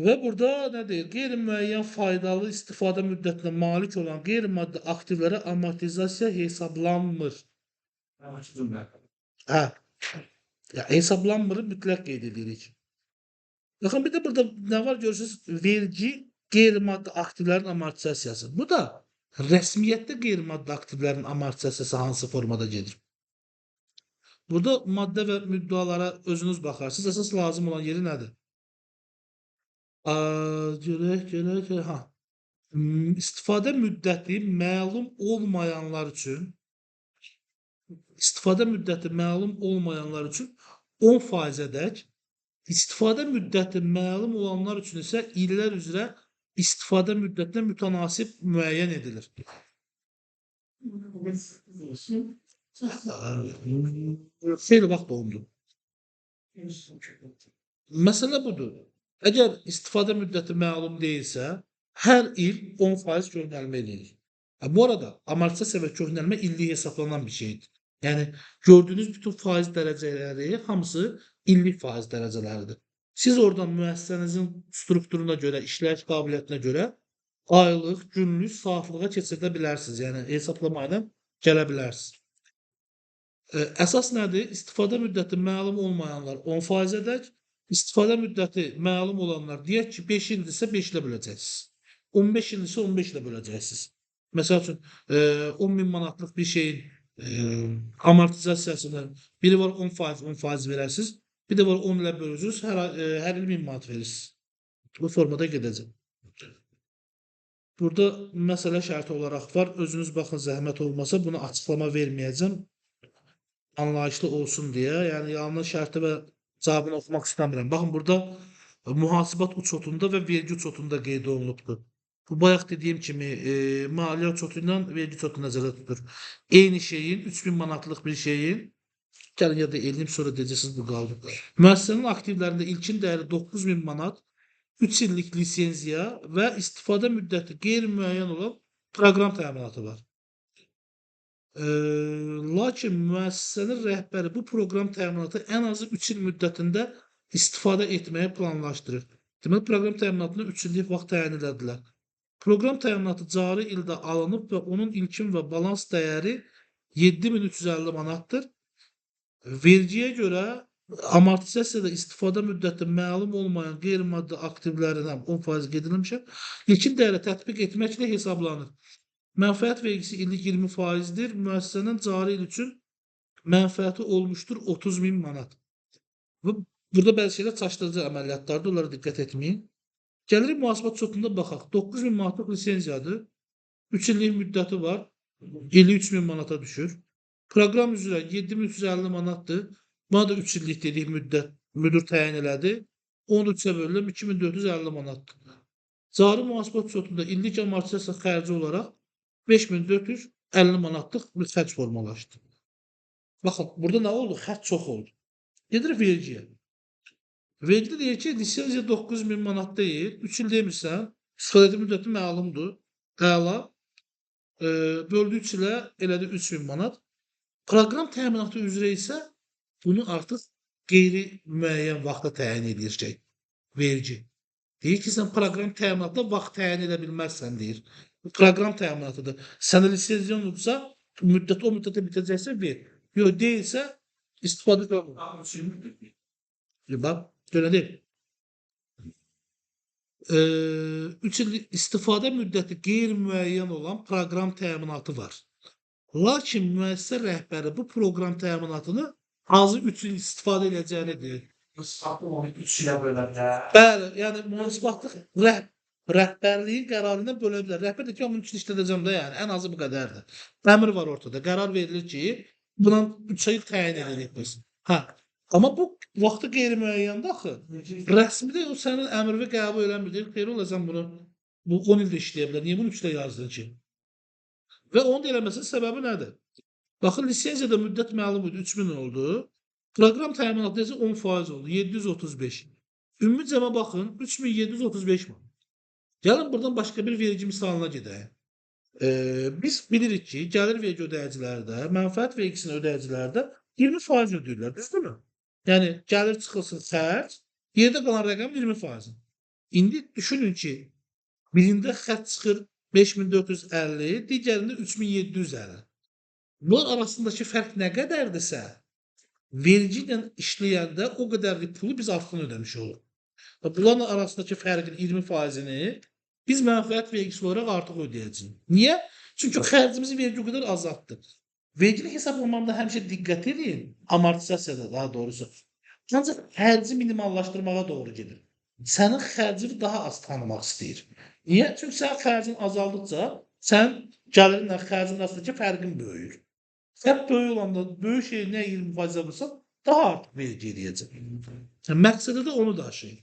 Və burada nə deyir? Qeyri-müəyyən faydalı istifadə müddətinə malik olan qeyri-maddi aktivlərə amortizasiya hesablanmır. Hə. Ya, hesablanmırı mütləq qeyd edirik. Baxın, bir də burada nə var görürsünüz? Vergi qeyri-maddi aktivlərin amortizasiyası. Bu da rəsmiyyətdə qeyri-maddi aktivlərin amortizasiyası hansı formada gedir? Burada maddə və müddialara özünüz baxarsınız. Əsas lazım olan yeri nədir? Görək, ha. İstifadə müddəti məlum olmayanlar üçün 10%-ədək, istifadə müddəti məlum olanlar üçün isə illər üzrə istifadə müddətinə mütənasib müəyyən edilir. Xeyli vaxt oldu. Məsələ budur. Əgər istifadə müddəti məlum deyilsə, hər il 10% göndərmə edirik. Bu arada amortisasiya və köhnəlmə illik hesablanan bir şeydir. Yəni gördüyünüz bütün faiz dərəcələri hamısı illik faiz dərəcələridir. Siz oradan müəssisənizin strukturuna görə, işləyiş qabiliyyətinə görə aylıq, günlük, saatlığa keçirdə bilərsiniz. Yəni hesablama ilə gələ bilərsiniz. Əsas nədir? İstifadə müddəti məlum olmayanlar 10%-ədək, istifadə müddəti məlum olanlar deyək ki, 5 ildirsə 5 ilə böləcəksiniz. 15 ildirsə 15 ilə böləcəksiniz. Məsəl üçün 10.000 manatlıq bir şeyin amortizasiyasını biri var 10% verərsiniz, bir də var 10 ilə bölürsünüz, hər il 1000 manat verirsiniz. Bu formada gedəcək. Burada məsələ şərti olaraq var. Özünüz baxın, zəhmət olmasa bunu açıqlama verməyəcəm. Anlayışlı olsun deyə. Yəni yanlış şərti və cavabını oxumaq istəmirəm. Baxın, burada mühasibat uçotunda və vergi uçotunda qeyd olunubdur. Bu bayaq dediyim kimi maliyyə uçotu ilə vergi uçotu nəzərdə tutulur. Eyni şeyin 3000 manatlıq bir şeyin gəlin ya da eləyim sonra deyəcəksiniz bu qaldı. Müəssisənin aktivlərində ilkin dəyəri 9000 manat, 3 illik lisenziya və istifadə müddəti qeyri-müəyyən olan proqram təminatı var. Lakin müəssisənin rəhbəri bu proqram təminatı ən azı 3 il müddətində istifadə etməyi planlaşdırır. Deməli, proqram təminatına 3 illik vaxt təyin elədilər. Proqram təminatı cari ildə alınıb və onun ilkin və balans dəyəri 7350 manatdır. Vergiyə görə amortizasiyada istifadə müddəti məlum olmayan qeyri-maddi aktivlərindən 10% gedilmişə, ilkin dəyərə tətbiq etməklə hesablanır. Mənfəət vergisi illik 20%-dir. Müəssisənin cari il üçün mənfəəti olmuşdur 30.000 manat. Burada bəzi şeylər çaşdırıcı əməliyyatlardır, onlara diqqət etməyin. Gəlirik mühasibat uçotunda baxaq. 9000 manatlıq lisenziyadır. 3 illik müddəti var. İllik 3000 manata düşür. Proqram üzrə 7350 manatdır. Buna da 3 illik dedik müddət müdür təyin elədi. 13-ə bölünür 2450 manatdır. Cari mühasibat uçotunda illik amortizasiya xərci olaraq 5450 manatlıq bir xərc formalaşdı. Baxın, burada nə oldu? Xərc çox oldu. Gedir vergiyə. Vergi deyir ki, lisenziya 9000 manat deyil, 3 il demirsən, istifadə müddəti məlumdur, əla, böldü 3 ilə elədi 3000 manat. Proqram təminatı üzrə isə bunu artıq qeyri-müəyyən vaxta təyin edəcək vergi. Deyir ki, sən proqram təminatına vaxt təyin edə bilməzsən, deyir. Bu proqram təminatıdır. Sənə lisenziyan olsa, o müddətə bitəcəksə ver. Yox, deyilsə, istifadə olunur. Bax, belə deyil. 3 il istifadə müddəti qeyri-müəyyən olan proqram təminatı var. Lakin müəssisə rəhbəri bu proqram təminatını azı 3 il istifadə edəcəyini deyir. Onu 3 ilə bölərlər. Bəli, yəni mühasibatlıq rəhbərliyin qərarına bölə bilər. Rəhbər deyir ki, mən 3 il işlədəcəm də, yəni ən azı bu qədərdir. Əmr var ortada. Qərar verilir ki, buna 3 il təyin edirik biz. Amma bu vaxtı qeyri-müəyyəndir axı. Rəsmidə o sənin əmrini qəbul eləmir. Xeyr ola sən bunu bu 10 ildə işləyə bilər. Niyə bunu 3 ilə yazdın ki? Və onun da eləməsinin səbəbi nədir? Baxın, lisenziyada müddət məlum idi, 3000 oldu. Proqram təminatı isə 10% oldu, 735. Ümumi cəmə baxın, 3735 manat. Gəlin buradan başqa bir vergi misalına gedək. Biz bilirik ki, gəlir vergi ödəyicilərdə, mənfəət vergisini ödəyicilərdə 20% ödəyirlər, düzdürmü? Yəni, gəlir çıxılsın xərc, yerdə qalan rəqəm 20%. İndi düşünün ki, birində xərc çıxır 5450, digərində 3750. Bunlar arasındakı fərq nə qədərdirsə, vergi ilə işləyəndə o qədərlik pulu biz artıq ödəmiş oluruq. Bunların arasındakı fərqin 20%-ni biz mənfəət vergisi olaraq artıq ödəyəcəyik. Niyə? Çünki xərcimizi vergi o qədər azaltdı. Vergini hesablamamda həmişə diqqət edin, amortizasiyada daha doğrusu. Ancaq xərci minimallaşdırmağa doğru gedir. Sənin xərcini daha az tanımaq istəyir. Niyə? Çünki sənin xərcin azaldıqca, sən gəlirinlə xərcin arasındakı fərqin böyüyür. Sən böyük olanda, böyük şeyi nə 20% alırsan, daha artıq vergi edəcək. Məqsədə də onu daşıyır.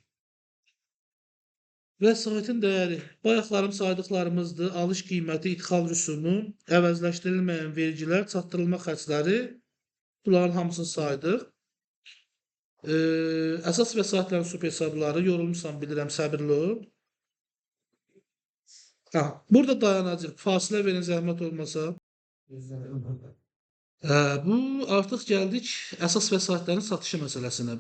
Vəsaitin dəyəri. Bayaqlarım saydıqlarımızdır. Alış qiyməti, idxal rüsumu, əvəzləşdirilməyən vergilər, çatdırılma xərcləri. Bunların hamısını saydıq. Əsas vəsaitlərin süp hesabları. Yorulmuşsan bilirəm, səbirli ol. Burada dayanacaq. Fasilə verin zəhmət olmasa. Bu artıq gəldik əsas vəsaitlərin satışı məsələsinə.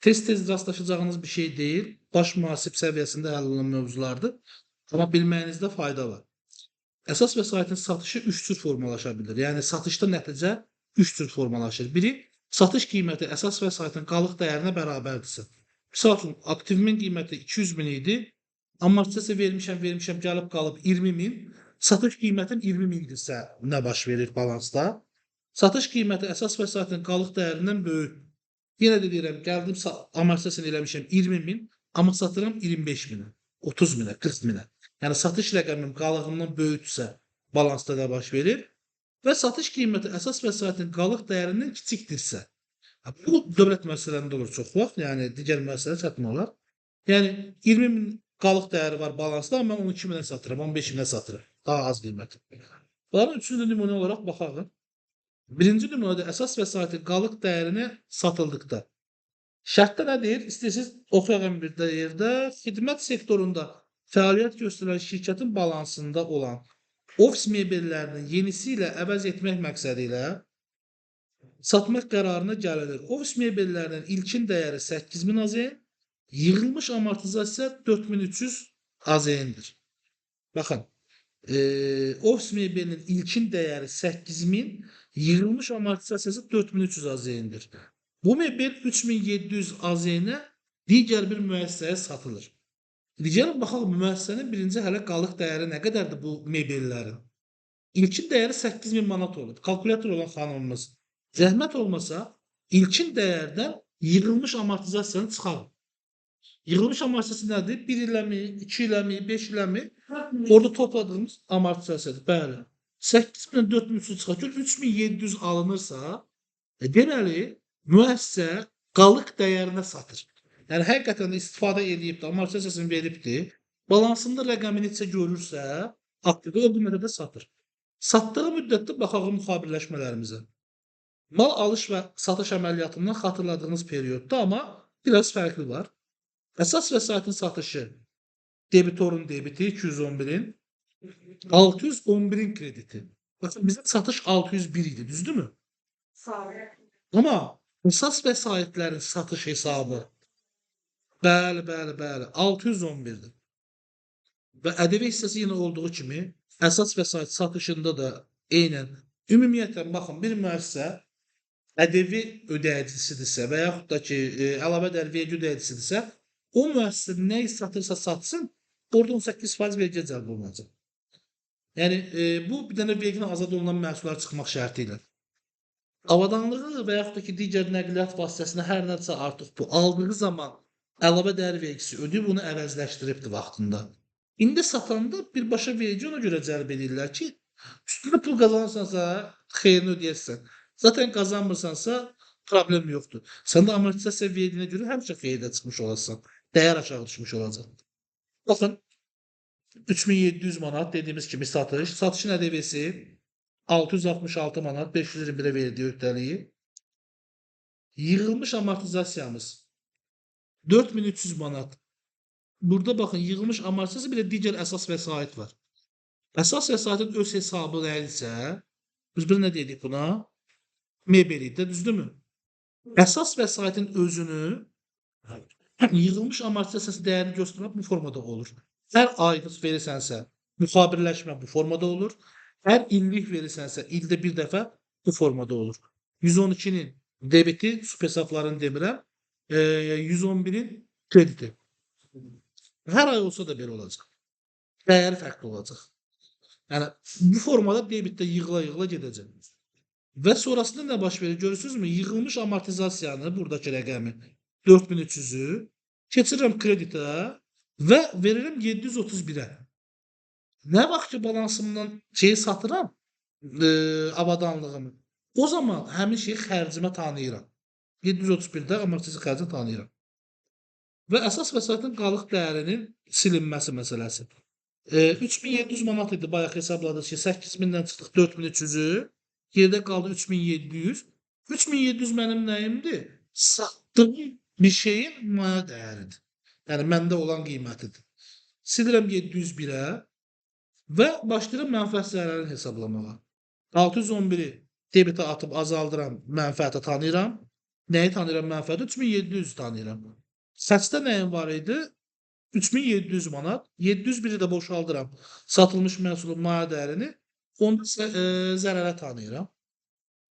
Tez-tez rastlaşacağınız bir şey deyil. Baş mühasib səviyyəsində həll olunan mövzulardır. Amma bilməyinizdə fayda var. Əsas vəsaitin satışı 3 cür formalaşa bilir. Yəni satışda nəticə 3 cür formalaşır. Biri, satış qiyməti əsas vəsaitin qalıq dəyərinə bərabərdirsə. Misal üçün, aktivimin qiyməti 200.000 idi. Amortisasiya vermişəm, gəlib qalıb 20.000. Satış qiymətim 20.000-dirsə nə baş verir balansda? Satış qiyməti əsas vəsaitin qalıq dəyərindən böyük. Yenə də deyirəm, gəldim amortisasiya eləmişəm 20.000, amma satıram 25.000-ə, 30.000-ə, 40.000-ə. Yəni satış rəqəmim qalığımdan böyükdürsə, balansda nə baş verir? Və satış qiyməti əsas vəsaitin qalıq dəyərindən kiçikdirsə, bu dövlət müəssisələrində olur çox vaxt, yəni digər müəssisələrdə çətin olar. Yəni 20.000 qalıq dəyəri var balansda, amma mən 12.000-ə satıram, 15.000-ə satıram. Daha az qiymət. Bunların üçüncü nümunə olaraq baxaq. Birinci nümunədə əsas vəsaitin qalıq dəyərini satıldıqda. Şərtdə nə deyir? İstəyirsiniz oxuyaq bir də yerdə. Xidmət sektorunda fəaliyyət göstərən şirkətin balansında olan ofis mebellərinin yenisi ilə əvəz etmək məqsədi ilə satmaq qərarına gəlinir. Ofis mebellərinin ilkin dəyəri 8.000 AZN, yığılmış amortizasiya 4.300 AZN-dir. Baxın, ofis mebelinin ilkin dəyəri 8.000, yığılmış amortizasiyası 4.300 AZN-dir. Bu mebel 3.700 AZN-ə digər bir müəssisəyə satılır. Gəlin baxaq, müəssisənin birinci hələ qalıq dəyəri nə qədərdir bu mebellərin? İlkin dəyəri 8.000 manat olur. Kalkulyator olan xanımımız. Zəhmət olmasa, ilkin dəyərdən yığılmış amortizasiyanı çıxarın. Yığılmış amortizasiya nədir? 1 iləmi, 2 iləmi, 5 iləmi? Orada topladığımız amortizasiyadır. Bəli. 8.000-dən 4.300 çıxar. 3.700 alınırsa, deməli, müəssisə qalıq dəyərinə satır. Yəni, həqiqətən də istifadə edib də, amortizasiyasını veribdir, balansında rəqəmi neçə görürsə, aktivdə o qiymətə də satır. Satdığı müddətdə baxaq müxabirləşmələrimizə. Mal alış və satış əməliyyatından xatırladığınız periodda, amma biraz fərqli var. Əsas vəsaitin satışı, debitorun debiti 211-in, 611-in krediti. Baxın, bizim satış 601 idi, düzdürmü? Amma əsas vəsaitlərin satış hesabı bəli, 611-dir. Və ƏDV hissəsi yenə olduğu kimi, əsas vəsait satışında da eynən, ümumiyyətlə, baxın, bir müəssisə ƏDV ödəyicisidirsə və yaxud da ki, əlavə dəyər vergi ödəyicisidirsə, o müəssisə nə satırsa satsın, orada 18% vergiyə cəlb olunacaq. Yəni, bu bir dənə verginin azad olunan məhsullar çıxmaq şərti ilə. Avadanlığı və yaxud da ki, digər nəqliyyat vasitəsində hər nədirsə artıq bu aldığı zaman əlavə dəyər vergisi ödəyib, bunu əvəzləşdiribdir vaxtında. İndi satanda birbaşa vergi ona görə cəlb edirlər ki, üstünə pul qazanırsansa, xeyrini ödəyəsən. Zaten qazanmırsansa, problem yoxdur. Sən də amortizasiya verdiyinə görə həmişə xeyirdə çıxmış olasan. Dəyər aşağı düşmüş olacaq. Baxın, 3.700 manat dediyimiz kimi satış. Satışın ƏDV-si 666 manat, 521-ə verdiyi öhdəliyi. Yığılmış amortizasiyamız 4.300 manat. Burada baxın, yığılmış amortizasiya bir də digər əsas vəsait var. Əsas vəsaitin öz hesabı nədirsə, biz nə dedik buna? Mebellikdə, düzdürmü? Əsas vəsaitin özünü yığılmış amortizasiyası dəyərini göstərmək bu formada olur. Hər aylıq verirsənsə, müxabirləşmə bu formada olur. Hər illik verirsənsə, ildə bir dəfə bu formada olur. 112-nin debiti, hesablarını demirəm, 111-in krediti. Hər ay olsa da belə olacaq. Dəyəri fərqli olacaq. Yəni, bu formada debitdə yığıla-yığıla gedəcək. Və sonrasında nə baş verir? Görürsünüzmü? Yığılmış amortizasiyanı, buradakı rəqəmi 4.300-ü keçirirəm kreditə və verirəm 731-ə. Nə vaxt ki, balansımdan şeyi satıram, avadanlığımı, o zaman həmin şeyi xərcimə tanıyıram. 731-də amortizasiya xərcini tanıyıram. Və əsas vəsaitin qalıq dəyərinin silinməsi məsələsi. 3.700 manat idi, bayaq hesabladıq ki, 8.000-dən çıxdıq 4.300-ü, yerdə qaldı 3.700. 3.700 mənim nəyimdir? Satdığım bir şeyin maya dəyəridir. Yəni, məndə olan qiymətidir. Silirəm 701-ə, Və başlayıram mənfəət zərərini hesablamağa. 611-i debitə atıb azaldıram, mənfəətə tanıyıram. Nəyi tanıyıram mənfəətə? 3700 tanıyıram. Səsdə nəyim var idi? 3700 manat. 701-i də boşaldıram. Satılmış məhsulun maliyyə dəyərini. Onda isə zərərə tanıyıram.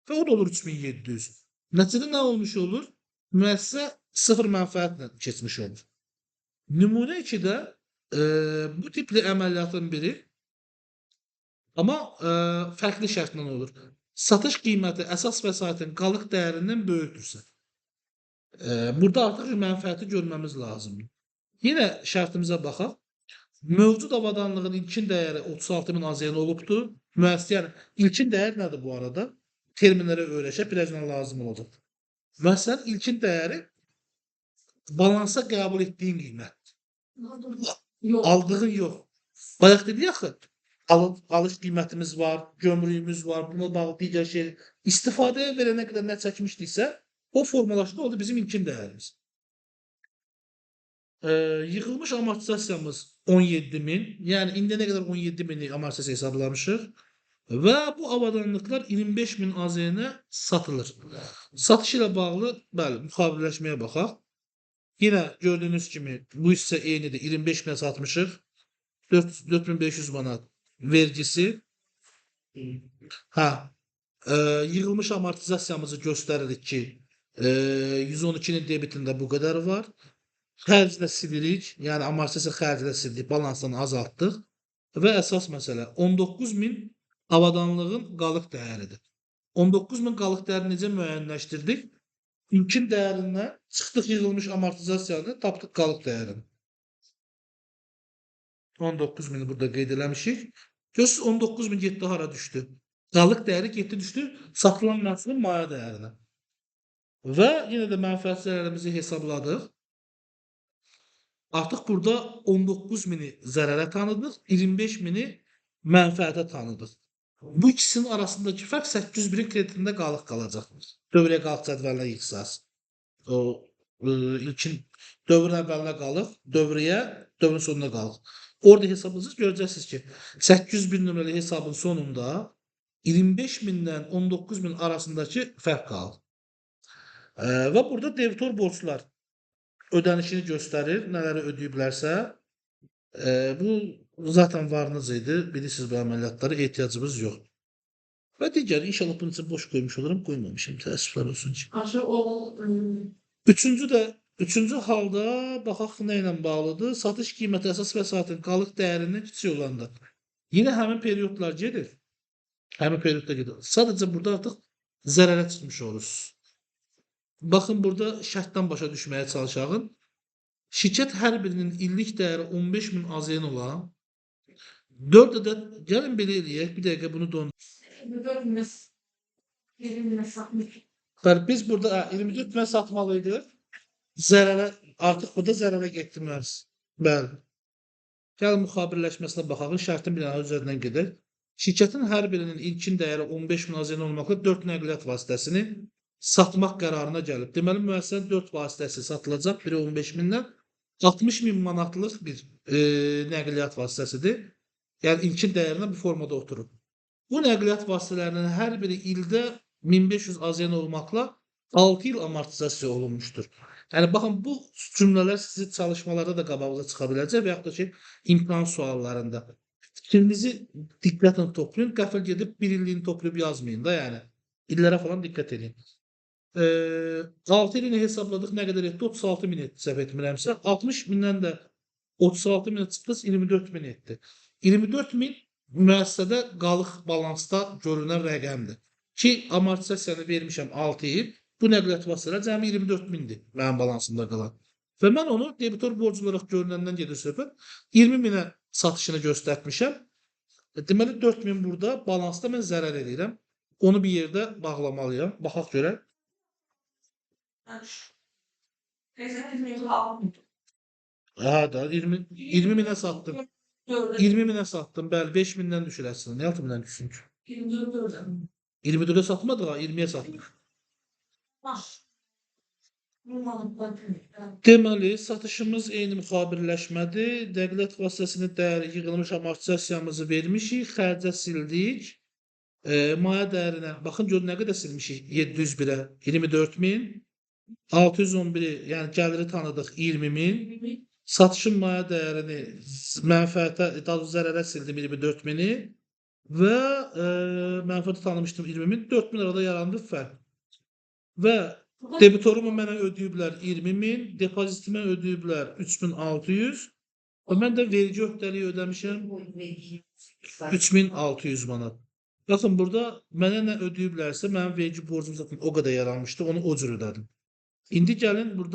Və o da olur 3700. Nəticədə nə olmuş olur? Müəssisə sıfır mənfəətlə keçmiş olur. Nümunə 2-də bu tipli əməliyyatın biri amma fərqli şərtlə olur. Satış qiyməti əsas vəsaitin qalıq dəyərindən böyükdürsə. Burada artıq mənfəəti görməmiz lazımdır. Yenə şərtimizə baxaq. Mövcud avadanlığın ilkin dəyəri 36.000 AZN olubdur. Müəssisə, yəni ilkin dəyər nədir bu arada? Terminlərə öyrəşək, birazdan lazım olacaq. Müəssisənin ilkin dəyəri balansa qəbul etdiyin qiymətdir. Yox. Aldığın yox. Bayaq dedik axı, alış qiymətimiz var, gömrüyümüz var, buna bağlı digər şey. İstifadəyə verənə qədər nə çəkmişdiksə, o formalaşda oldu bizim ilkin dəyərimiz. Yığılmış amortizasiyamız 17.000. Yəni indiyə nə qədər 17.000 amortizasiya hesablamışıq. Və bu avadanlıqlar 25.000 AZN-ə satılır. Satış ilə bağlı, bəli, müxavirləşməyə baxaq. Yenə gördüyünüz kimi bu hissə eynidir. 25.000-ə satmışıq. 4500 manat vergisi. Yığılmış amortizasiyamızı göstəririk ki, 112-nin debitində bu qədər var. Xərclə silirik, yəni amortizasiya xərclə sildik, balansdan azaltdıq. Və əsas məsələ 19.000 avadanlığın qalıq dəyəridir. 19.000 qalıq dəyərini necə müəyyənləşdirdik? İlkin dəyərindən çıxdıq yığılmış amortizasiyanı, tapdıq qalıq dəyərini. 19.000-i burada qeyd eləmişik. Görürsünüz 19.000 getdi hara düşdü? Qalıq dəyəri getdi düşdü satılan məhsulun maliyyə dəyərinə. Və yenə də mənfəət zərərimizi hesabladıq. Artıq burada 19.000-i zərərə tanıdıq, 25.000-i mənfəətə tanıdıq. Bu ikisinin arasındakı fərq 801-in kreditində qalıq qalacaq. Dövrəyə qalıq cədvəlinə ixtisas. O ilkin dövrün əvvəlinə qalıq, dövrün sonuna qalıq. Orada hesabınızı görəcəksiniz ki, 801 nömrəli hesabın sonunda 25.000-dən 19.000 arasındakı fərq qalır. Və burada debitor borclar ödənişini göstərir, nələri ödəyiblərsə. Bu zaten varınız idi. Bilirsiniz bu əməliyyatlara ehtiyacımız yoxdur. Və digər inşallah bunun üçün boş qoymuş olurum, qoymamışım. Təəssüflər olsun ki. Üçüncü halda baxaq nə ilə bağlıdır? Satış qiyməti əsas vəsaitin qalıq dəyərindən kiçik olanda. Yenə həmin periodlar gedir. Həmin periodda gedir. Sadəcə burada artıq zərərə çıxmış olursunuz. Baxın, burada şərtdən başa düşməyə çalışağın. Şirkət hər birinin illik dəyəri 15.000 AZN olan 4 ədəd, gəlin belə eləyək, bir dəqiqə bunu döndürək. Biz burada 24 mən satmalıydıq. Artıq burada zərərə getdirməz. Bəli. Gəlin müxabirləşməsinə baxaq, şərtin bir dənə üzərindən gedək. Şirkətin hər birinin ilkin dəyəri 15.000 AZN olmaqla 4 nəqliyyat vasitəsini satmaq qərarına gəlib. Deməli, müəssisənin 4 vasitəsi satılacaq. Biri 15.000-dən 60.000 manatlıq bir nəqliyyat vasitəsidir. Yəni, ilkin dəyərinə bu formada oturur. Bu nəqliyyat vasitələrinin hər biri ildə 1500 AZN olmaqla 6 il amortizasiya olunmuşdur. Yəni, baxın, bu cümlələr sizi çalışmalarda da qabağınıza çıxa biləcək və yaxud da ki, imtahan suallarında. Fikrinizi diqqətlə toplayın, qəfil gedib bir illiyini toplayıb yazmayın da, yəni. İllərə falan diqqət edin. 6 ilini hesabladıq, nə qədər etdi? 36.000 etdi, səhv etmirəmsə. 60.000-dən də 36.000 çıxdı, 24.000 etdi. 24.000 müəssisədə qalıq balansda görünən rəqəmdir. Ki, amortizasiyanı vermişəm 6 il, bu nəqliyyat vasitələr cəmi 24.000-dir mənim balansımda qalan. Və mən onu debitor borc olaraq görünəndən gedir söhbət. 20.000-ə satışını göstərmişəm. Deməli, 4.000 burada balansda mən zərər edirəm. Onu bir yerdə bağlamalıyam. Baxaq görək. 20.000'ə satdım. 20.000'ə satdım. Bəli, 5.000-dən düşür əslində. Nə 6.000-dən düşsün ki? 24'ə satmadıq ha, 20'yə satdıq. Deməli, satışımız eyni müxabirləşmədir. Nəqliyyat vasitəsinin dəyəri yığılmış amortisasiyamızı vermişik, xərcə sildik. Maya dəyərinə baxın görün nə qədər silmişik 701-ə 24.000, 611-i yəni gəliri tanıdıq 20.000, satışın maya dəyərini mənfəətə, daha doğrusu zərərə sildim 24.000-i və mənfəətə tanımışdım 20.000, 4.000 arada yarandı fərq. Və debitorumu mənə ödəyiblər 20.000, depozitimə ödəyiblər 3.600 və mən də vergi öhdəliyi ödəmişəm 3.600 manat. Baxın burada mənə nə ödəyiblərsə mənim vergi borcum zaten o qədər yaranmışdı, onu o cür ödədim. İndi gəlin burada